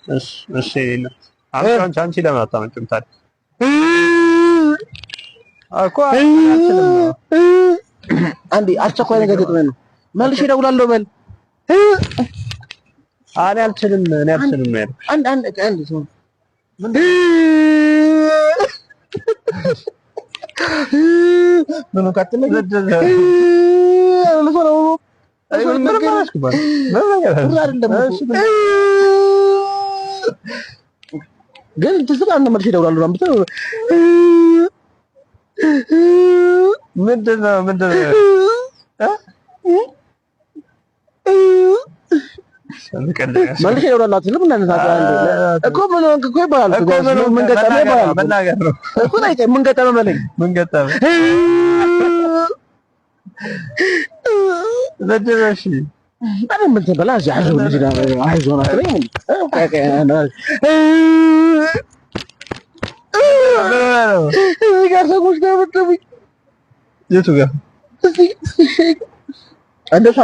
እሺ አንቺ ለምን አታመጭም ታዲያ? እኮ አንዴ አስቸኳይ ነገር ገጥሞኝ ነው። መልሼ እደውላለሁ በል። እኔ አልችልም ነው ያልኩት። አንድ ሰው ምኑ ካትለኝ ግን ትዝም አንድ መልሼ እደውላለሁ አምጥተው ምንድን ነው መልሼ እደውላለሁ አትልም እኮ ምን ሆንክ እኮ ይባላል ምን ገጠመህ ይባላል መናገር ነው እኮ ምን ገጠመህ በለኝ ምን ገጠመህ ለደረሽ አረ ምን ተበላ አይዞህ ልጅ አይዞህ አትለኝ ጋር ሰዎች ጋር መጥተው የቱ ጋር እንደሱ